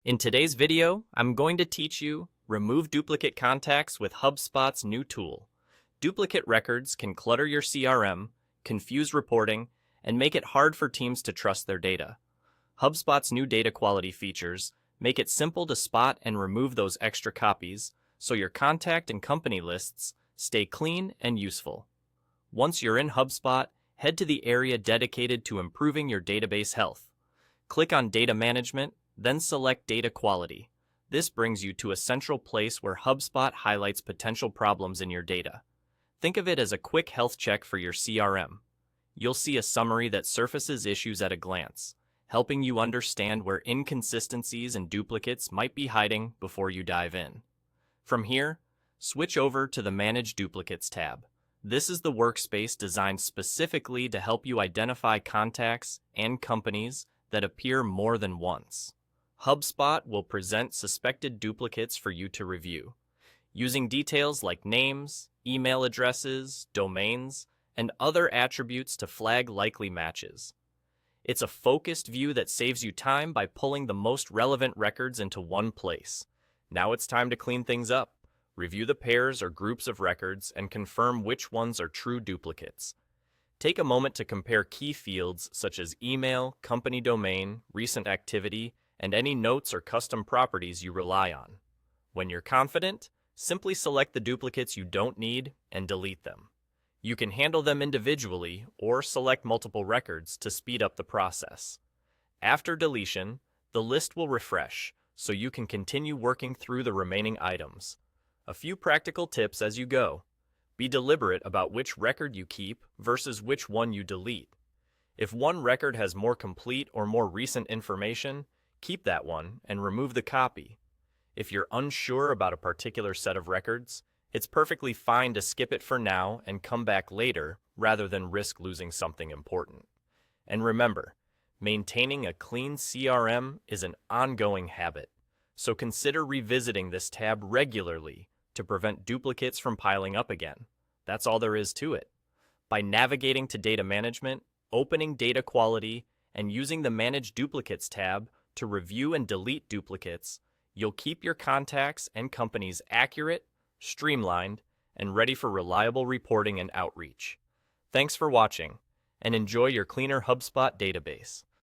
In today's video, I'm going to teach you remove duplicate contacts with HubSpot's new tool. Duplicate records can clutter your CRM, confuse reporting, and make it hard for teams to trust their data. HubSpot's new data quality features make it simple to spot and remove those extra copies so your contact and company lists stay clean and useful. Once you're in HubSpot, head to the area dedicated to improving your database health. Click on Data Management, then select Data Quality. This brings you to a central place where HubSpot highlights potential problems in your data. Think of it as a quick health check for your CRM. You'll see a summary that surfaces issues at a glance, helping you understand where inconsistencies and duplicates might be hiding before you dive in. From here, switch over to the Manage Duplicates tab. This is the workspace designed specifically to help you identify contacts and companies that appear more than once. HubSpot will present suspected duplicates for you to review, using details like names, email addresses, domains, and other attributes to flag likely matches. It's a focused view that saves you time by pulling the most relevant records into one place. Now it's time to clean things up. Review the pairs or groups of records and confirm which ones are true duplicates. Take a moment to compare key fields such as email, company domain, recent activity, and any notes or custom properties you rely on. When you're confident, simply select the duplicates you don't need and delete them. You can handle them individually or select multiple records to speed up the process. After deletion, the list will refresh, so you can continue working through the remaining items. A few practical tips as you go. Be deliberate about which record you keep versus which one you delete. If one record has more complete or more recent information, keep that one and remove the copy. If you're unsure about a particular set of records, it's perfectly fine to skip it for now and come back later rather than risk losing something important. And remember, maintaining a clean CRM is an ongoing habit, so consider revisiting this tab regularly to prevent duplicates from piling up again. That's all there is to it. By navigating to data management, opening data quality, and using the Manage Duplicates tab to review and delete duplicates, you'll keep your contacts and companies accurate, streamlined, and ready for reliable reporting and outreach. Thanks for watching, and enjoy your cleaner HubSpot database.